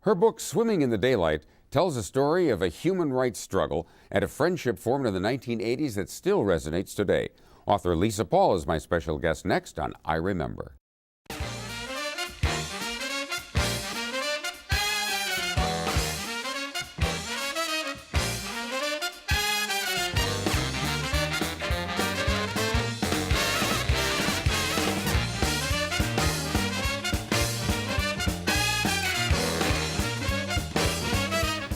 Her book, Swimming in the Daylight, tells a story of a human rights struggle and a friendship formed in the 1980s that still resonates today. Author Lisa Paul is my special guest next on I Remember.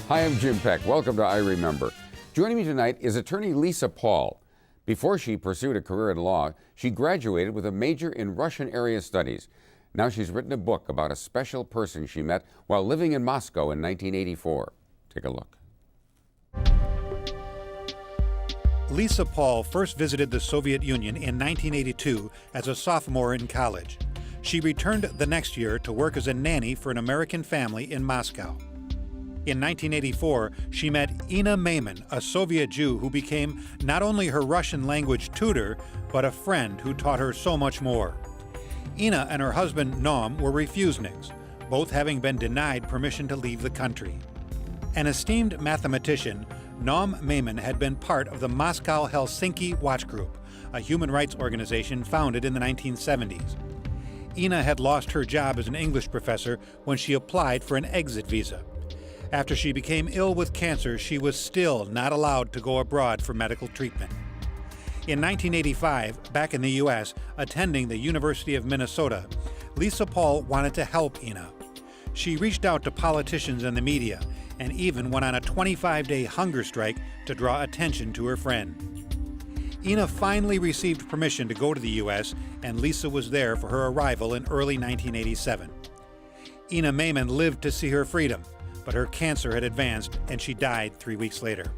Hi, I'm Jim Peck. Welcome to I Remember. Joining me tonight is attorney Lisa Paul. Before she pursued a career in law, she graduated with a major in Russian area studies. Now she's written a book about a special person she met while living in Moscow in 1984. Take a look. Lisa Paul first visited the Soviet Union in 1982 as a sophomore in college. She returned the next year to work as a nanny for an American family in Moscow. In 1984, she met Ina Maiman, a Soviet Jew who became not only her Russian language tutor, but a friend who taught her so much more. Ina and her husband Naum were refuseniks, both having been denied permission to leave the country. An esteemed mathematician, Naum Maiman had been part of the Moscow-Helsinki Watch Group, a human rights organization founded in the 1970s. Ina had lost her job as an English professor when she applied for an exit visa. After she became ill with cancer, she was still not allowed to go abroad for medical treatment. In 1985, back in the U.S., attending the University of Minnesota, Lisa Paul wanted to help Ina. She reached out to politicians and the media, and even went on a 25-day hunger strike to draw attention to her friend. Ina finally received permission to go to the U.S., and Lisa was there for her arrival in early 1987. Ina Maiman lived to see her freedom, but her cancer had advanced and she died 3 weeks later.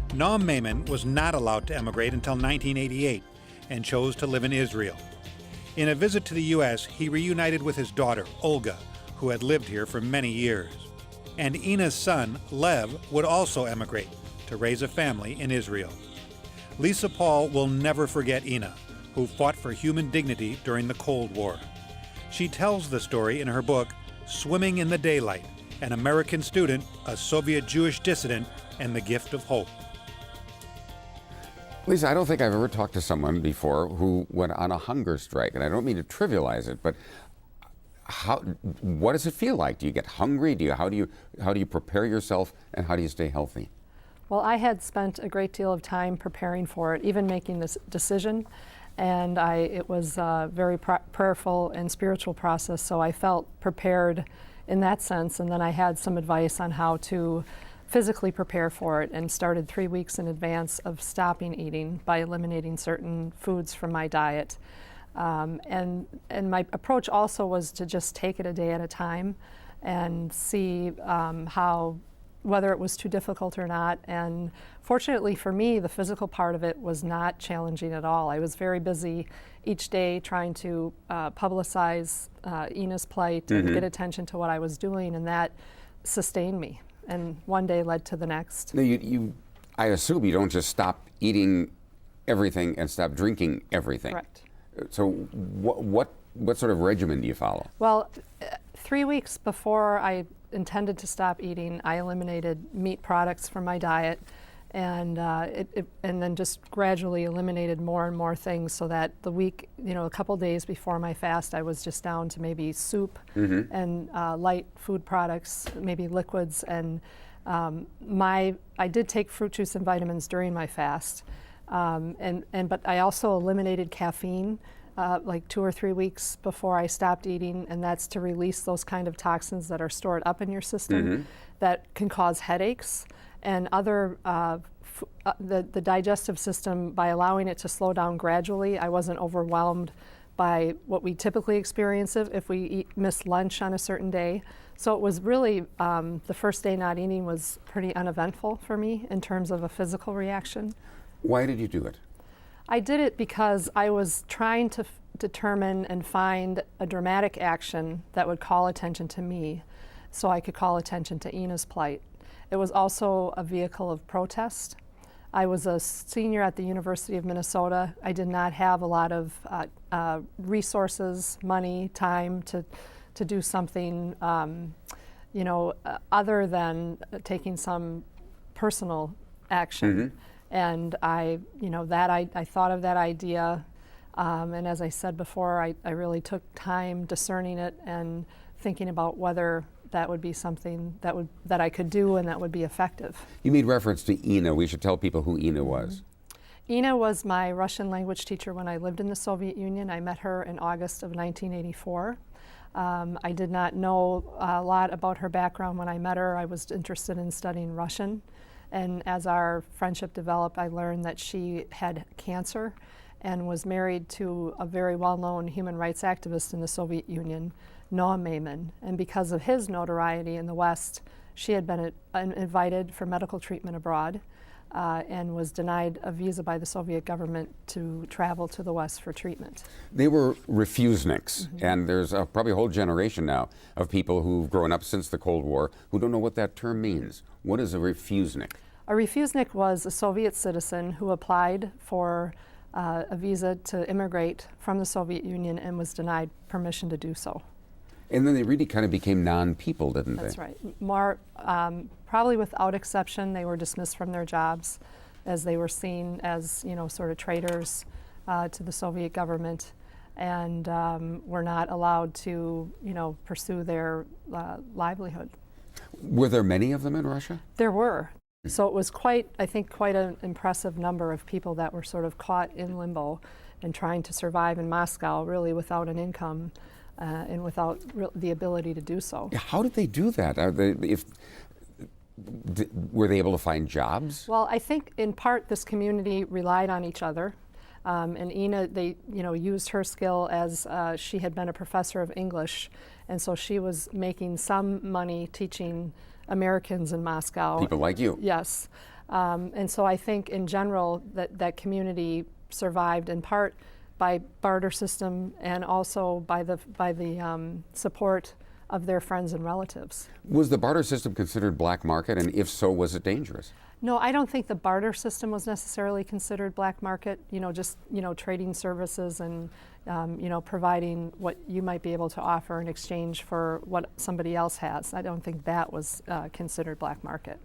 Naum Maiman was not allowed to emigrate until 1988 and chose to live in Israel. In a visit to the U.S., he reunited with his daughter, Olga, who had lived here for many years. And Ina's son, Lev, would also emigrate to raise a family in Israel. Lisa Paul will never forget Ina, who fought for human dignity during the Cold War. She tells the story in her book, Swimming in the Daylight: An American Student, a Soviet Jewish Dissident, and the Gift of Hope. Lisa, I don't think I've ever talked to someone before who went on a hunger strike, and I don't mean to trivialize it, but what does it feel like? Do you get hungry? How do you prepare yourself, and how do you stay healthy? Well, I had spent a great deal of time preparing for it, even making this decision, and it was a very prayerful and spiritual process, so I felt prepared in that sense, and then I had some advice on how to physically prepare for it, and started 3 weeks in advance of stopping eating by eliminating certain foods from my diet. And my approach also was to just take it a day at a time and see whether it was too difficult or not. And fortunately for me, the physical part of it was not challenging at all. I was very busy each day trying to publicize Ina's plight and get attention to what I was doing, and that sustained me. And one day led to the next. Now, I assume you don't just stop eating everything and stop drinking everything. Correct. So what sort of regimen do you follow? Well, 3 weeks before I intended to stop eating, I eliminated meat products from my diet, and and then just gradually eliminated more and more things, so that the week, a couple days before my fast, I was just down to maybe soup and light food products, maybe liquids, and I did take fruit juice and vitamins during my fast, but I also eliminated caffeine like 2 or 3 weeks before I stopped eating, and that's to release those kind of toxins that are stored up in your system that can cause headaches and other the digestive system. By allowing it to slow down gradually, I wasn't overwhelmed by what we typically experience if we miss lunch on a certain day. So it was really, the first day not eating was pretty uneventful for me in terms of a physical reaction. Why did you do it? I did it because I was trying to determine and find a dramatic action that would call attention to me, so I could call attention to Ina's plight. It was also a vehicle of protest. I was a senior at the University of Minnesota. I did not have a lot of resources, money, time to do something other than taking some personal action. And I thought of that idea, and as I said before, I really took time discerning it and thinking about whether that would be something that I could do and that would be effective. You made reference to Ina. We should tell people who Ina was. Ina was my Russian language teacher when I lived in the Soviet Union. I met her in August of 1984. I did not know a lot about her background when I met her. I was interested in studying Russian. And as our friendship developed, I learned that she had cancer and was married to a very well-known human rights activist in the Soviet Union, Noam Maiman. And because of his notoriety in the West, she had been invited for medical treatment abroad and was denied a visa by the Soviet government to travel to the West for treatment. They were refuseniks, and there's probably a whole generation now of people who've grown up since the Cold War who don't know what that term means. What is a refusenik? A refusenik was a Soviet citizen who applied for a visa to immigrate from the Soviet Union and was denied permission to do so. And then they really kind of became non-people, didn't they? That's right. More, probably without exception, they were dismissed from their jobs as they were seen as, sort of traitors to the Soviet government, and were not allowed to, pursue their livelihood. Were there many of them in Russia? There were. So it was quite an impressive number of people that were sort of caught in limbo and trying to survive in Moscow, really without an income. And without the ability to do so. How did they do that? Were they able to find jobs? Well, I think in part this community relied on each other. And Ina, they used her skill as she had been a professor of English, and so she was making some money teaching Americans in Moscow. People like you. Yes. And so I think in general that community survived in part by barter system and also by the support of their friends and relatives. Was the barter system considered black market, and if so, was it dangerous? No, I don't think the barter system was necessarily considered black market. Just trading services and providing what you might be able to offer in exchange for what somebody else has. I don't think that was considered black market.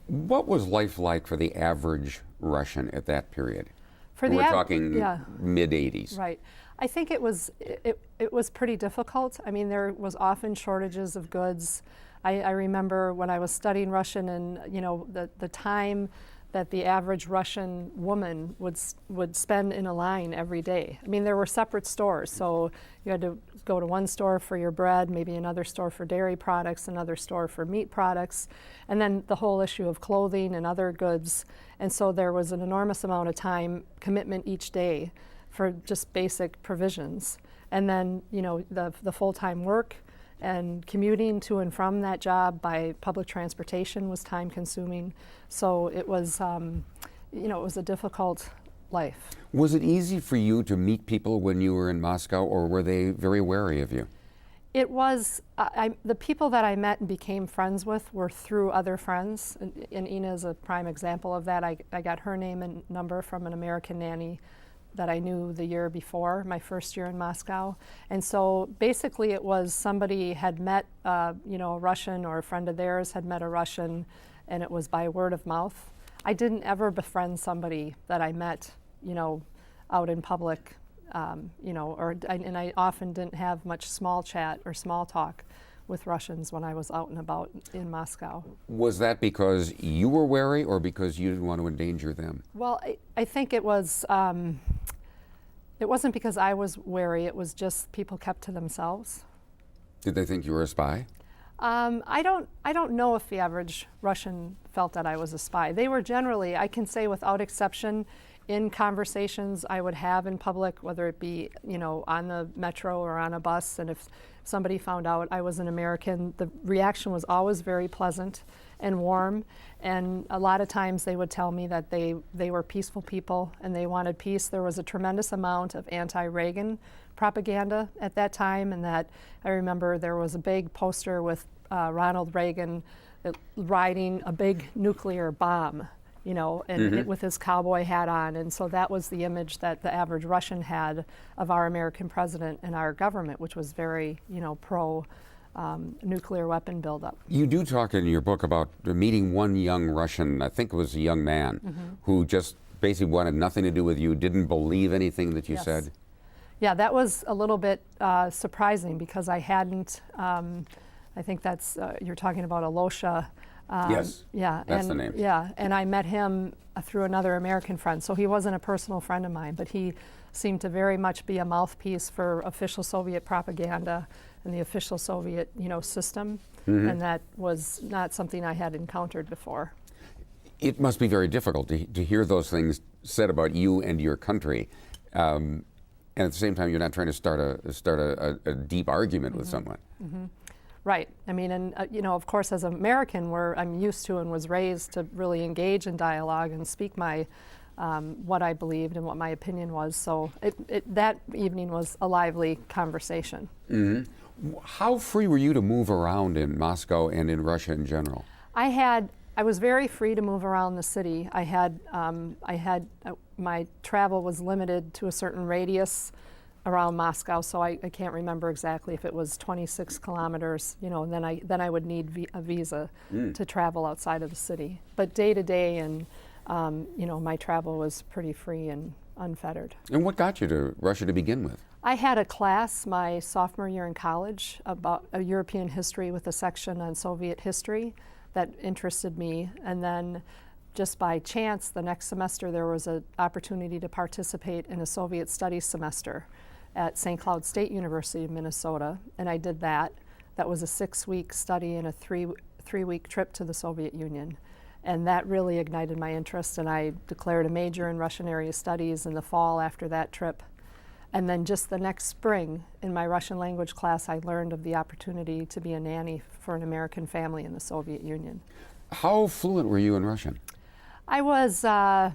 What was life like for the average Russian at that period? We're talking mid-'80s. Right. I think it was pretty difficult. I mean, there was often shortages of goods. I remember when I was studying Russian, and the time that the average Russian woman would spend in a line every day. I mean, there were separate stores, so you had to go to one store for your bread, maybe another store for dairy products, another store for meat products, and then the whole issue of clothing and other goods. And so there was an enormous amount of time commitment each day for just basic provisions. And then, the full-time work and commuting to and from that job by public transportation was time-consuming. So it was, it was a difficult life. Was it easy for you to meet people when you were in Moscow, or were they very wary of you? It was, the people that I met and became friends with were through other friends, and Ina is a prime example of that. I got her name and number from an American nanny that I knew the year before, my first year in Moscow. And so basically it was somebody had met a Russian, or a friend of theirs had met a Russian, and it was by word of mouth. I didn't ever befriend somebody that I met, out in public, and I often didn't have much small chat or small talk with Russians when I was out and about in Moscow. Was that because you were wary, or because you didn't want to endanger them? Well, I think it was, it wasn't because I was wary, it was just people kept to themselves. Did they think you were a spy? I don't know if the average Russian felt that I was a spy. They were generally, I can say without exception, in conversations I would have in public, whether it be, on the metro or on a bus, and if somebody found out I was an American, the reaction was always very pleasant and warm. And a lot of times they would tell me that they were peaceful people and they wanted peace. There was a tremendous amount of anti-Reagan propaganda at that time, and that I remember there was a big poster with Ronald Reagan riding a big nuclear bomb, and with his cowboy hat on. And so that was the image that the average Russian had of our American president and our government, which was very, pro nuclear weapon buildup. You do talk in your book about meeting one young Russian, I think it was a young man, who just basically wanted nothing to do with you, didn't believe anything that you Yes. said. Yeah, that was a little bit surprising because I hadn't, I think that's, you're talking about Alosha. Yes, Yeah. that's and, the name. Yeah, and I met him through another American friend. So he wasn't a personal friend of mine, but he seemed to very much be a mouthpiece for official Soviet propaganda and the official Soviet, system. And that was not something I had encountered before. It must be very difficult to hear those things said about you and your country. And at the same time, you're not trying to start a deep argument with someone. Right. I mean, and of course, as an American, I'm used to and was raised to really engage in dialogue and speak my what I believed and what my opinion was. So that evening was a lively conversation. How free were you to move around in Moscow and in Russia in general? I was very free to move around the city. My travel was limited to a certain radius around Moscow, so I can't remember exactly if it was 26 kilometers, and then I would need a visa to travel outside of the city. But day to day and, my travel was pretty free and unfettered. And what got you to Russia to begin with? I had a class my sophomore year in college about European history with a section on Soviet history that interested me, and then just by chance the next semester there was an opportunity to participate in a Soviet studies semester at St. Cloud State University of Minnesota, and I did that. That was a 6-week study and a three-week trip to the Soviet Union, and that really ignited my interest, and I declared a major in Russian area studies in the fall after that trip. And then just the next spring, in my Russian language class, I learned of the opportunity to be a nanny for an American family in the Soviet Union. How fluent were you in Russian? I was, I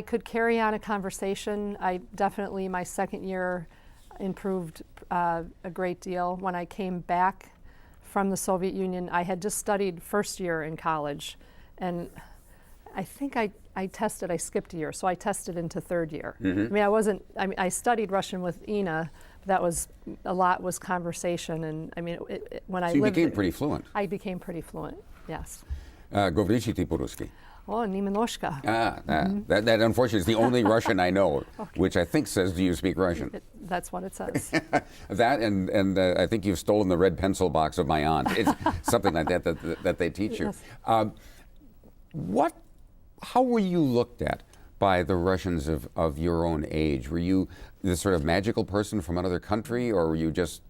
could carry on a conversation. I definitely, my second year, improved a great deal. When I came back from the Soviet Union, I had just studied first year in college, and I think I skipped a year, so I tested into third year. I studied Russian with Ina, but that was, a lot was conversation, and when I So you lived became there, pretty fluent. I became pretty fluent, yes. Говорите ты по-русски? Oh, немножко. That unfortunately is the only Russian I know, which I think says, do you speak Russian? That's what it says. That and I think you've stolen the red pencil box of my aunt. It's something like that they teach you. Yes. How were you looked at by the Russians of your own age? Were you this sort of magical person from another country, or were you just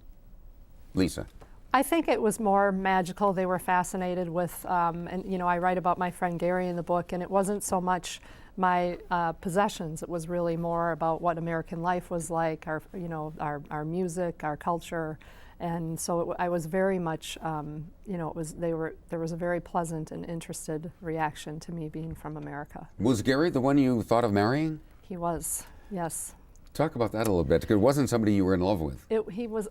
Lisa? I think it was more magical. They were fascinated with, I write about my friend Gary in the book, and it wasn't so much my possessions. It was really more about what American life was like, our music, our culture, and so I was very much, there was a very pleasant and interested reaction to me being from America. Was Gary the one you thought of marrying? He was, yes. Talk about that a little bit, because it wasn't somebody you were in love with.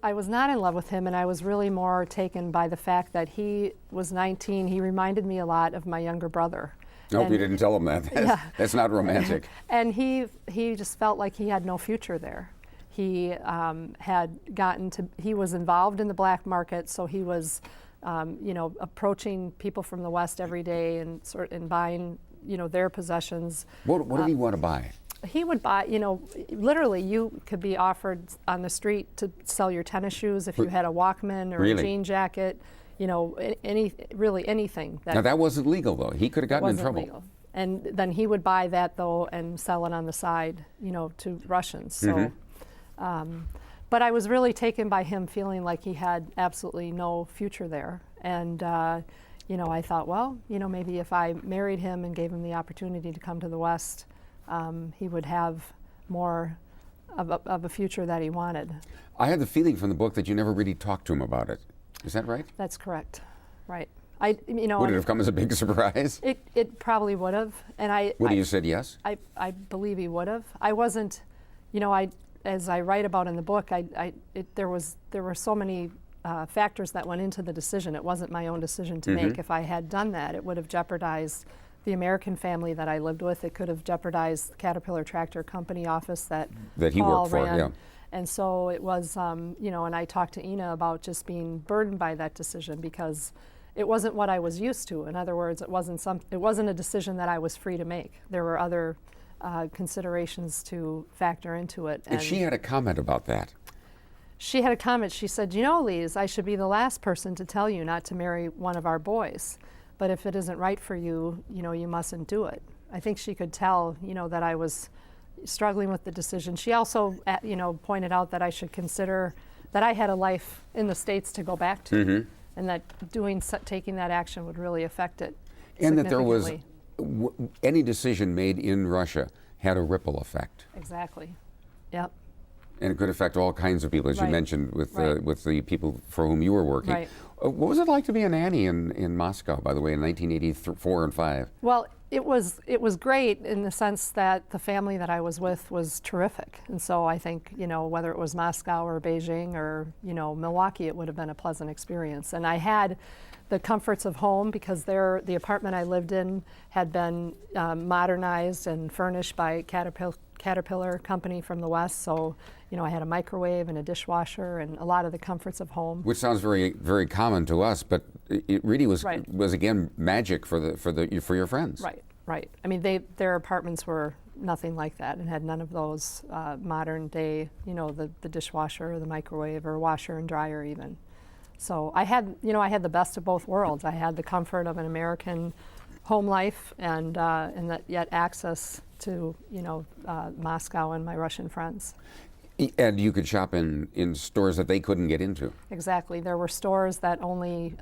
I was not in love with him, and I was really more taken by the fact that he was 19. He reminded me a lot of my younger brother. I hope you didn't tell him that. That's not romantic. And he just felt like he had no future there. He he was involved in the black market, so he was, approaching people from the West every day and buying, their possessions. What did he want to buy? He would buy, literally you could be offered on the street to sell your tennis shoes if you had a Walkman or Really? a jean jacket, anything. Now that wasn't legal though. He could have gotten in wasn't trouble. legal. And then he would buy that though and sell it on the side, to Russians. So, but I was really taken by him feeling like he had absolutely no future there. And, I thought, well, maybe if I married him and gave him the opportunity to come to the West, he would have more of a future that he wanted. I had the feeling from the book that you never really talked to him about it. Is that right? That's correct. Right. Would it have come as a big surprise? It probably would have. And Would he have said yes? I believe he would have. I wasn't, as I write about in the book, there were so many factors that went into the decision. It wasn't my own decision to make. If I had done that, it would have jeopardized the American family that I lived with. It could have jeopardized the Caterpillar Tractor Company office that he Paul worked for, ran. yeah. And so it was, you know, and I talked to Ina about just being burdened by that decision because it wasn't what I was used to. In other words, it wasn't a decision that I was free to make. There were other considerations to factor into it. And she had a comment about that. She had a comment. She said, you know, Lise, I should be the last person to tell you not to marry one of our boys. But if it isn't right for you, you know, you mustn't do it. I think she could tell, you know, that I was struggling with the decision. She also, you know, pointed out that I should consider that I had a life in the States to go back to, and that taking that action would really affect it. And that there was any decision made in Russia had a ripple effect. Exactly. Yep. And it could affect all kinds of people, as you mentioned, with the people for whom you were working. Right. What was it like to be a nanny in Moscow, by the way, in 1984 and 5? Well, it was great in the sense that the family that I was with was terrific. And so I think, you know, whether it was Moscow or Beijing or, you know, Milwaukee, it would have been a pleasant experience. And I had the comforts of home because the apartment I lived in had been modernized and furnished by Caterpillar company from the West. So, you know, I had a microwave and a dishwasher and a lot of the comforts of home. Which sounds very, very common to us, but it really was again magic for your friends. Right, right. I mean, their apartments were nothing like that and had none of those modern day, you know, the dishwasher or the microwave or washer and dryer even. So I had the best of both worlds. I had the comfort of an American home life and that yet access to, you know, Moscow and my Russian friends. And you could shop in stores that they couldn't get into. Exactly. There were stores that only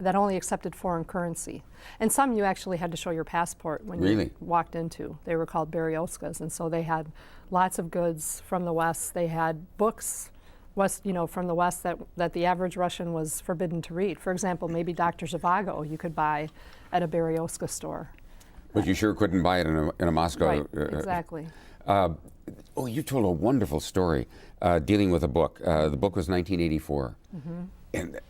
accepted foreign currency. And some you actually had to show your passport when you walked into. They were called Beryoskas, and so they had lots of goods from the West. They had books from the West that the average Russian was forbidden to read. For example, maybe Dr. Zhivago you could buy at a Beryoska store. But you sure couldn't buy it in a Moscow. Right, exactly. You told a wonderful story dealing with a book. The book was 1984. And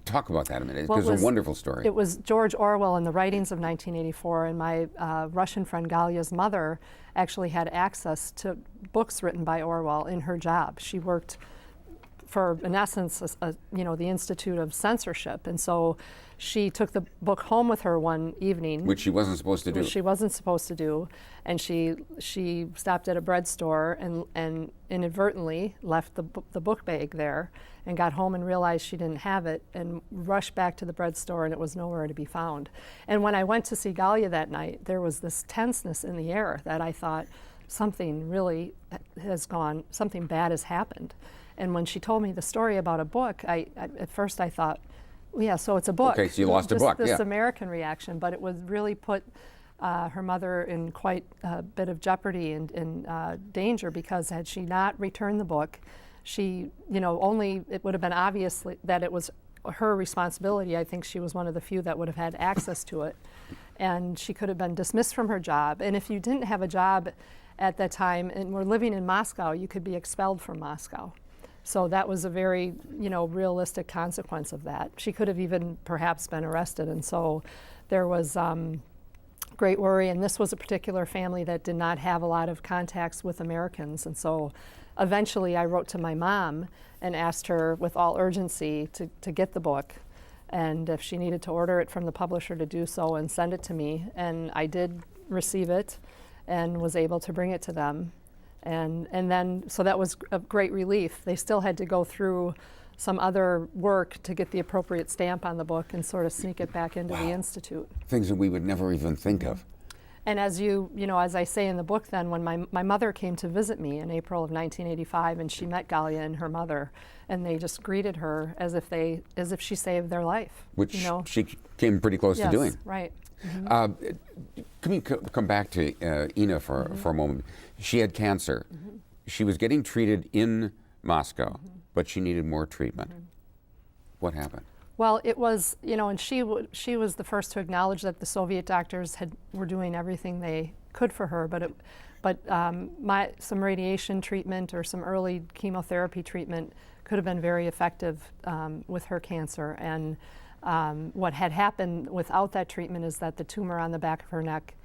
talk about that a minute, because it's a wonderful story. It was George Orwell and the writings of 1984, and my Russian friend Galya's mother actually had access to books written by Orwell in her job. She worked for, in essence, the Institute of Censorship, and so she took the book home with her one evening. Which she wasn't supposed to do. Which she wasn't supposed to do, and she stopped at a bread store and inadvertently left the book bag there, and got home and realized she didn't have it, and rushed back to the bread store, and it was nowhere to be found. And when I went to see Galya that night, there was this tenseness in the air that I thought something really something bad has happened. And when she told me the story about a book, at first I thought, yeah, so it's a book. Okay, so you lost a book, this American reaction, but it would really put her mother in quite a bit of jeopardy and danger, because had she not returned the book, it would have been obvious that it was her responsibility. I think she was one of the few that would have had access to it. And she could have been dismissed from her job. And if you didn't have a job at that time and were living in Moscow, you could be expelled from Moscow. So that was a very, realistic consequence of that. She could have even perhaps been arrested. And so there was great worry. And this was a particular family that did not have a lot of contacts with Americans. And so eventually I wrote to my mom and asked her with all urgency to get the book, and if she needed to order it from the publisher to do so and send it to me. And I did receive it and was able to bring it to them. And then, so that was a great relief. They still had to go through some other work to get the appropriate stamp on the book and sort of sneak it back into the Institute. Things that we would never even think of. And as as I say in the book then, when my mother came to visit me in April of 1985, and she met Galya and her mother, and they just greeted her as if she saved their life. Which she came pretty close to doing. Right. Can we come back to Ina for a moment? She had cancer. She was getting treated in Moscow, but she needed more treatment. What happened? Well, it was, and she was the first to acknowledge that the Soviet doctors were doing everything they could for her, but some radiation treatment or some early chemotherapy treatment could have been very effective with her cancer. And what had happened without that treatment is that the tumor on the back of her neck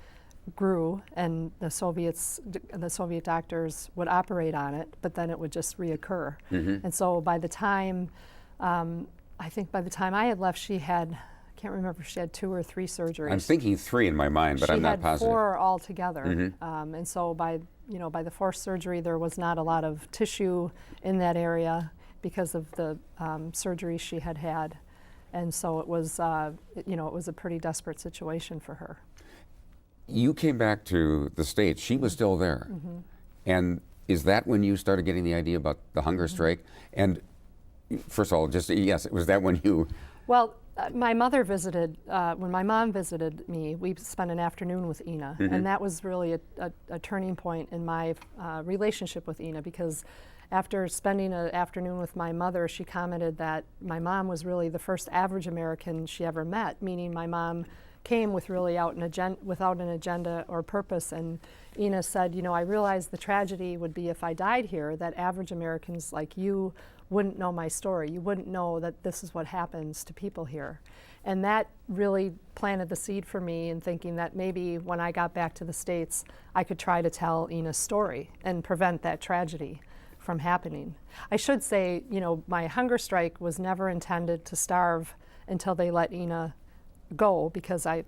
grew, and the Soviet doctors would operate on it, but then it would just reoccur. And so by the time, I think by the time I had left, she had, I can't remember if she had 2 or 3 surgeries. I'm thinking 3 in my mind, but I'm not positive. She had 4 altogether. And so by by the 4th surgery, there was not a lot of tissue in that area because of the surgery she had had. And so it was, it was a pretty desperate situation for her. You came back to the States. She was still there. And is that when you started getting the idea about the hunger strike? And first of all, yes, was that when you... Well, my mother visited, when my mom visited me, we spent an afternoon with Ina. And that was really a turning point in my relationship with Ina, because after spending an afternoon with my mother, she commented that my mom was really the first average American she ever met, meaning my mom came with really without an agenda or purpose. And Ina said, I realized the tragedy would be if I died here, that average Americans like you wouldn't know my story. You wouldn't know that this is what happens to people here. And that really planted the seed for me in thinking that maybe when I got back to the States, I could try to tell Ina's story and prevent that tragedy from happening. I should say, my hunger strike was never intended to starve until they let Ina go, because I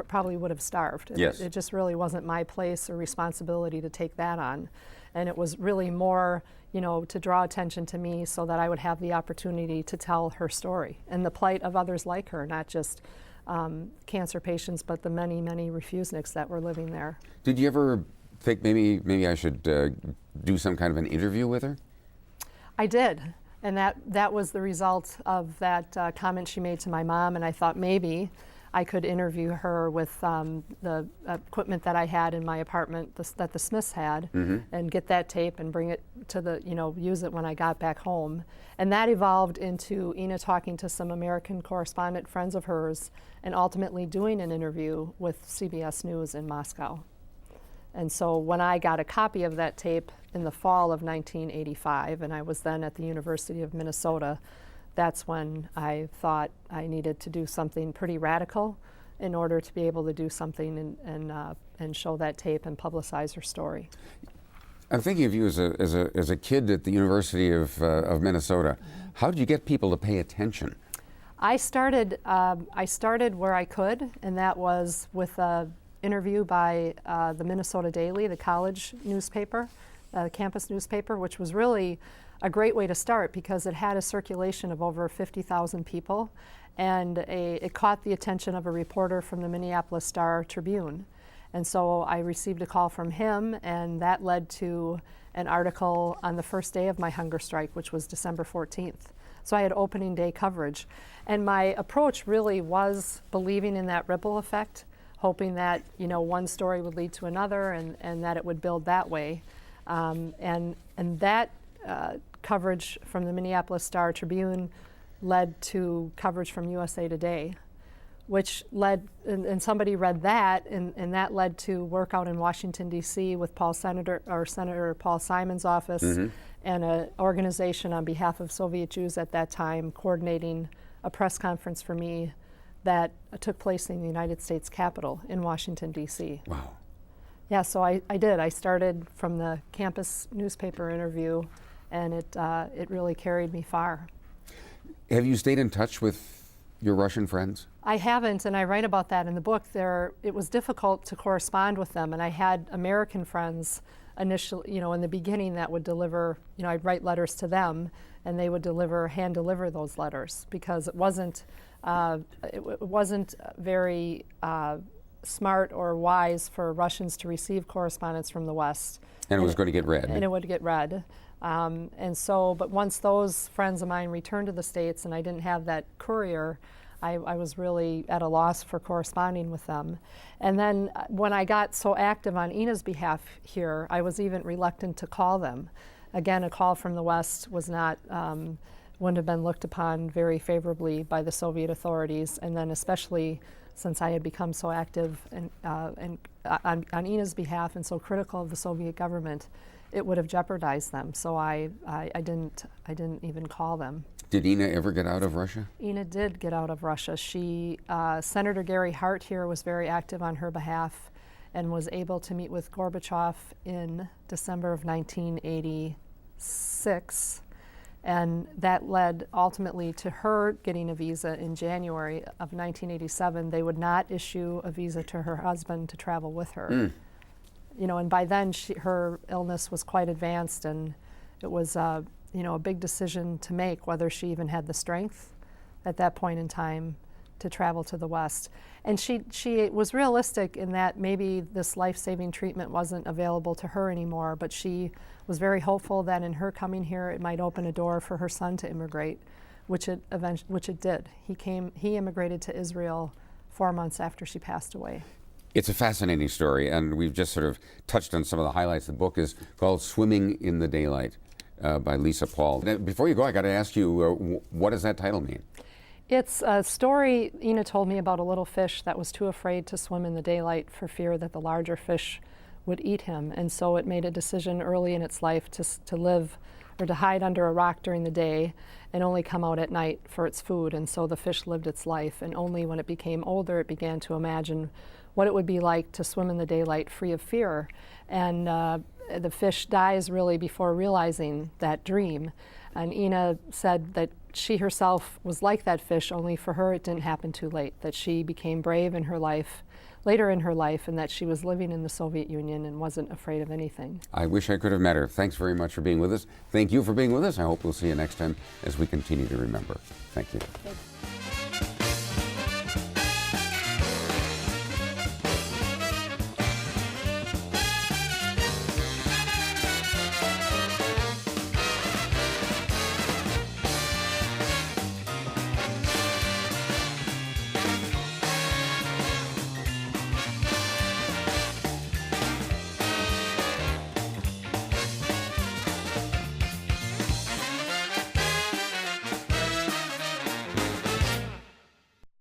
probably would have starved. Yes. It just really wasn't my place or responsibility to take that on. And it was really more, to draw attention to me so that I would have the opportunity to tell her story and the plight of others like her, not just cancer patients, but the many, many refuseniks that were living there. Did you ever think maybe I should do some kind of an interview with her? I did. And that was the result of that comment she made to my mom, and I thought maybe I could interview her with the equipment that I had in my apartment that the Smiths had, and get that tape and bring it to use it when I got back home. And that evolved into Ina talking to some American correspondent friends of hers and ultimately doing an interview with CBS News in Moscow. And so when I got a copy of that tape in the fall of 1985, and I was then at the University of Minnesota, that's when I thought I needed to do something pretty radical in order to be able to do something and show that tape and publicize her story. I'm thinking of you as a kid at the University of Minnesota. How did you get people to pay attention? I started where I could, and that was with a interview by the Minnesota Daily, the college newspaper, campus newspaper, which was really a great way to start because it had a circulation of over 50,000 people, and it caught the attention of a reporter from the Minneapolis Star-Tribune. And so I received a call from him, and that led to an article on the first day of my hunger strike, which was December 14th. So I had opening day coverage. And my approach really was believing in that ripple effect, hoping that one story would lead to another and that it would build that way. And that coverage from the Minneapolis Star-Tribune led to coverage from USA Today, which led, and somebody read that, and that led to work out in Washington, D.C. with Senator Paul Simon's office, and an organization on behalf of Soviet Jews at that time coordinating a press conference for me that took place in the United States Capitol in Washington, D.C. Wow. Yeah, so I did. I started from the campus newspaper interview, and it really carried me far. Have you stayed in touch with your Russian friends? I haven't, and I write about that in the book. It was difficult to correspond with them, and I had American friends initially, in the beginning that would deliver, I'd write letters to them, and they would hand deliver those letters because it wasn't very smart or wise for Russians to receive correspondence from the West. And it was going to get read. And it would get read. But once those friends of mine returned to the States and I didn't have that courier, I was really at a loss for corresponding with them. And then when I got so active on Ina's behalf here, I was even reluctant to call them. Again, a call from the West was not, wouldn't have been looked upon very favorably by the Soviet authorities, and then especially since I had become so active on Ina's behalf and so critical of the Soviet government, it would have jeopardized them. So I didn't even call them. Did Ina ever get out of Russia? Ina did get out of Russia. Senator Gary Hart here was very active on her behalf, and was able to meet with Gorbachev in December of 1986. And that led ultimately to her getting a visa in January of 1987. They would not issue a visa to her husband to travel with her. You know, and by then her illness was quite advanced, and it was you know, a big decision to make whether she even had the strength at that point in time to travel to the West. And she was realistic in that maybe this life-saving treatment wasn't available to her anymore, but she was very hopeful that in her coming here it might open a door for her son to immigrate, which it did. He immigrated to Israel 4 months after she passed away. It's a fascinating story, and we've just sort of touched on some of the highlights. The book is called Swimming in the Daylight by Lisa Paul. Now, before you go, I got to ask you, what does that title mean? It's a story Ina told me about a little fish that was too afraid to swim in the daylight for fear that the larger fish would eat him. And so it made a decision early in its life to live or to hide under a rock during the day and only come out at night for its food. And so the fish lived its life. And only when it became older, it began to imagine what it would be like to swim in the daylight free of fear. And the fish dies really before realizing that dream. And Ina said that she herself was like that fish, only for her it didn't happen too late, that she became brave in her life, later in her life, and that she was living in the Soviet Union and wasn't afraid of anything. I wish I could have met her. Thanks very much for being with us. Thank you for being with us. I hope we'll see you next time as we continue to remember. Thank you. Thanks.